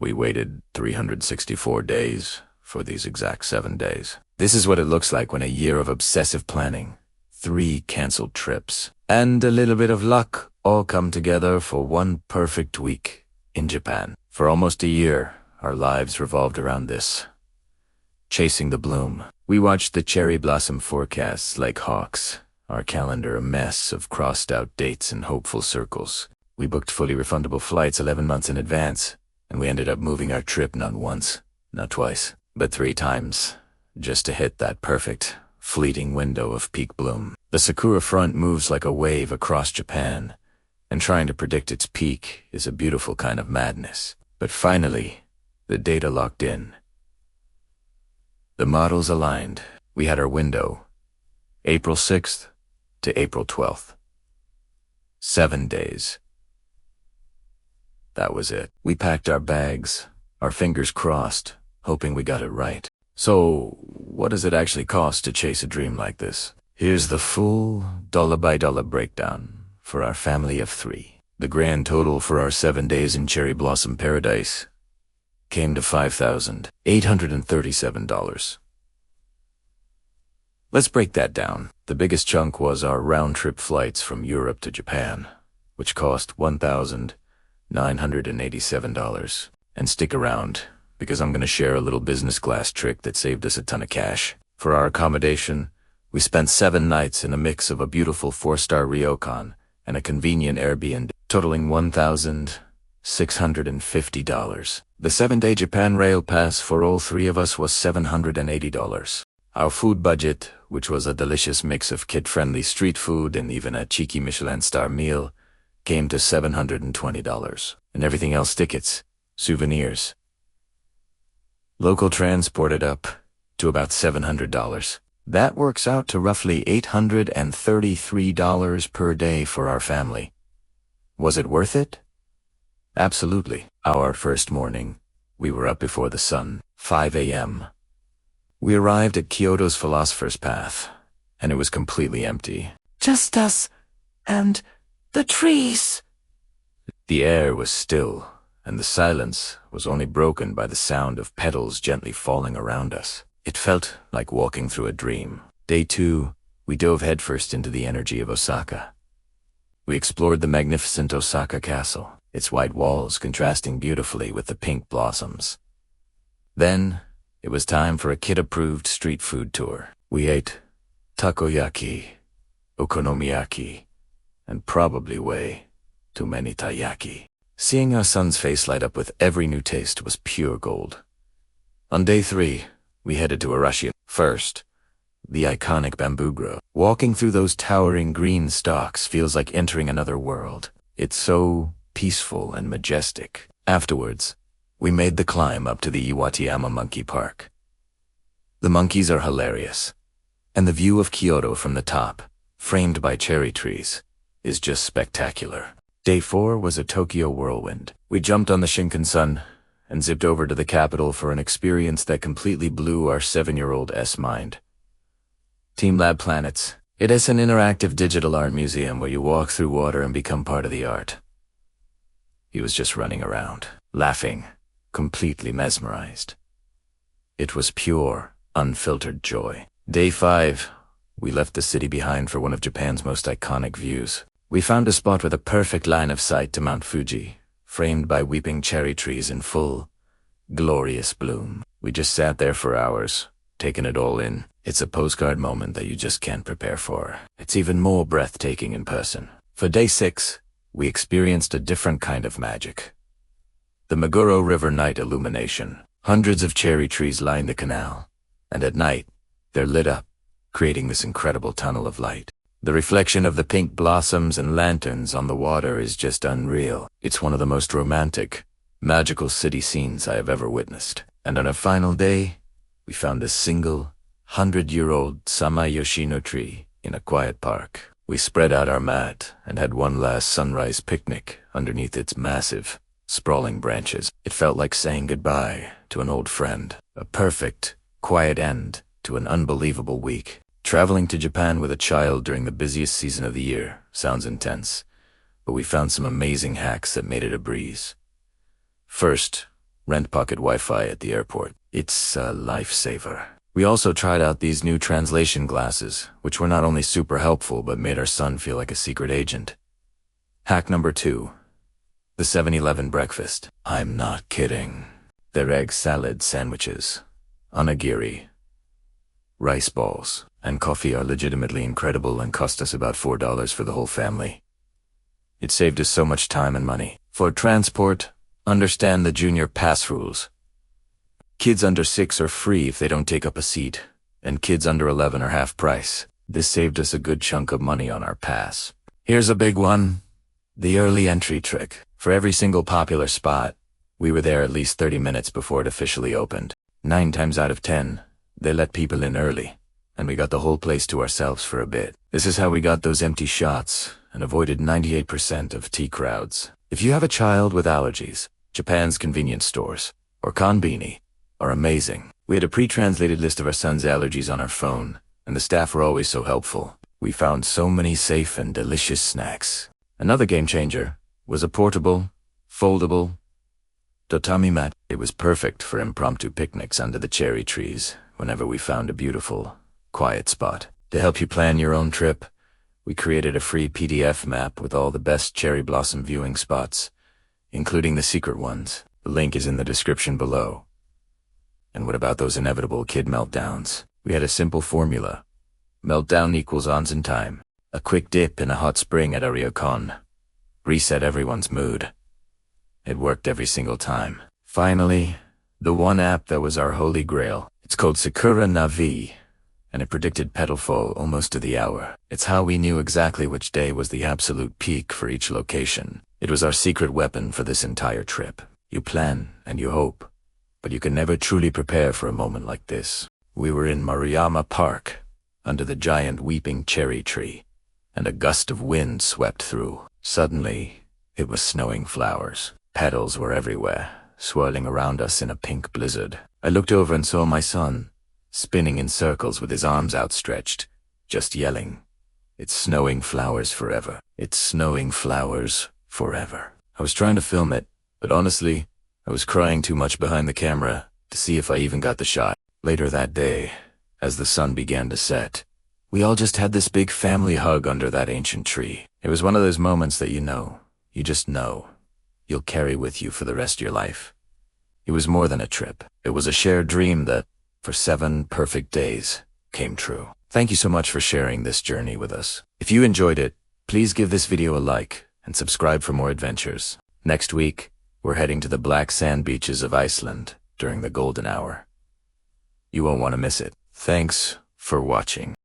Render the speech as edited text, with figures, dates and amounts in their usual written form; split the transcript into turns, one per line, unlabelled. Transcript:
We waited 364 days for these exact 7 days. This is what it looks like when a year of obsessive planning, 3 canceled trips, and a little bit of luck all come together for one perfect week in Japan. For almost a year, our lives revolved around this. Chasing the bloom. We watched the cherry blossom forecasts like hawks, our calendar a mess of crossed-out dates and hopeful circles. We booked fully refundable flights 11 months in advance, and we ended up moving our trip not once, not twice, but 3 times, just to hit that perfect, fleeting window of peak bloom. The Sakura front moves like a wave across Japan, and trying to predict its peak is a beautiful kind of madness. But finally, the data locked in. The models aligned. We had our window, April 6th to April 12th. 7 days. That was it. We packed our bags, our fingers crossed, hoping we got it right. So, what does it actually cost to chase a dream like this? Here's the full dollar-by-dollar breakdown for our family of 3. The grand total for our 7 days in cherry blossom paradise came to $5,837. Let's break that down. The biggest chunk was our round-trip flights from Europe to Japan, which cost $1,987. And stick around, because I'm going to share a little business class trick that saved us a ton of cash. For our accommodation, we spent 7 nights in a mix of a beautiful 4-star ryokan and a convenient Airbnb, totaling $1,650. The 7-day Japan Rail Pass for all 3 of us was $780. Our food budget, which was a delicious mix of kid-friendly street food and even a cheeky Michelin star meal, came to $720. And everything else, tickets, souvenirs, local transported up to about $700. That works out to roughly $833 per day for our family. Was it worth it? Absolutely. Our first morning, we were up before the sun, 5 a.m. We arrived at Kyoto's Philosopher's Path, and it was completely empty.
Just us and the trees.
The air was still, and the silence was only broken by the sound of petals gently falling around us. It felt like walking through a dream. Day 2, we dove headfirst into the energy of Osaka. We explored the magnificent Osaka Castle, its white walls contrasting beautifully with the pink blossoms. Then, it was time for a kid-approved street food tour. We ate takoyaki, okonomiyaki, and probably way too many taiyaki. Seeing our son's face light up with every new taste was pure gold. On day 3, we headed to Arashi. First, the iconic bamboo grove. Walking through those towering green stalks feels like entering another world. It's so peaceful and majestic. Afterwards, we made the climb up to the Iwatayama Monkey Park. The monkeys are hilarious, and the view of Kyoto from the top, framed by cherry trees, is just spectacular. Day 4 was a Tokyo whirlwind. We jumped on the Shinkansen and zipped over to the capital for an experience that completely blew our 7-year-old's mind. Team Lab Planets. It is an interactive digital art museum where you walk through water and become part of the art. He was just running around, laughing, completely mesmerized. It was pure, unfiltered joy. Day 5, we left the city behind for one of Japan's most iconic views. We found a spot with a perfect line of sight to Mount Fuji, framed by weeping cherry trees in full, glorious bloom. We just sat there for hours, taking it all in. It's a postcard moment that you just can't prepare for. It's even more breathtaking in person. For day 6, we experienced a different kind of magic. The Meguro River night illumination. Hundreds of cherry trees line the canal, and at night, they're lit up, creating this incredible tunnel of light. The reflection of the pink blossoms and lanterns on the water is just unreal. It's one of the most romantic, magical city scenes I have ever witnessed. And on our final day, we found a single, 100-year-old Samayoshino tree in a quiet park. We spread out our mat and had one last sunrise picnic underneath its massive, sprawling branches. It felt like saying goodbye to an old friend. A perfect, quiet end to an unbelievable week. Traveling to Japan with a child during the busiest season of the year sounds intense, but we found some amazing hacks that made it a breeze. First, Rent pocket Wi-Fi at the airport. It's a lifesaver. We also tried out these new translation glasses, which were not only super helpful but made our son feel like a secret agent. Hack number 2. The 7-Eleven breakfast. I'm not kidding. Their egg salad sandwiches, onigiri, rice balls, and coffee are legitimately incredible and cost us about $4 for the whole family. It saved us so much time and money. For transport, understand the junior pass rules. Kids under 6 are free if they don't take up a seat, and kids under 11 are half price. This saved us a good chunk of money on our pass. Here's a big one. The early entry trick. For every single popular spot, we were there at least 30 minutes before it officially opened. 9 times out of 10, they let people in early, and we got the whole place to ourselves for a bit. This is how we got those empty shots and avoided 98% of tea crowds. If you have a child with allergies, Japan's convenience stores, or konbini, are amazing. We had a pre-translated list of our son's allergies on our phone, and the staff were always so helpful. We found so many safe and delicious snacks. Another game changer was a portable, foldable tatami mat. It was perfect for impromptu picnics under the cherry trees whenever we found a beautiful, quiet spot. To help you plan your own trip, we created a free PDF map with all the best cherry blossom viewing spots, including the secret ones. The link is in the description below. And what about those inevitable kid meltdowns? We had a simple formula. Meltdown equals onsen time. A quick dip in a hot spring at a ryokan. Reset everyone's mood. It worked every single time. Finally, the one app that was our holy grail. It's called Sakura Navi, and it predicted petal fall almost to the hour. It's how we knew exactly which day was the absolute peak for each location. It was our secret weapon for this entire trip. You plan and you hope, but you can never truly prepare for a moment like this. We were in Maruyama Park, under the giant weeping cherry tree, and a gust of wind swept through. Suddenly, it was snowing flowers. Petals were everywhere, swirling around us in a pink blizzard. I looked over and saw my son, spinning in circles with his arms outstretched, just yelling, "It's snowing flowers forever. It's snowing flowers forever." I was trying to film it, but honestly, I was crying too much behind the camera to see if I even got the shot. Later that day, as the sun began to set, we all just had this big family hug under that ancient tree. It was one of those moments that you just know, you'll carry with you for the rest of your life. It was more than a trip. It was a shared dream that, for 7 perfect days, came true. Thank you so much for sharing this journey with us. If you enjoyed it, please give this video a like and subscribe for more adventures. Next week, we're heading to the black sand beaches of Iceland during the golden hour. You won't want to miss it. Thanks for watching.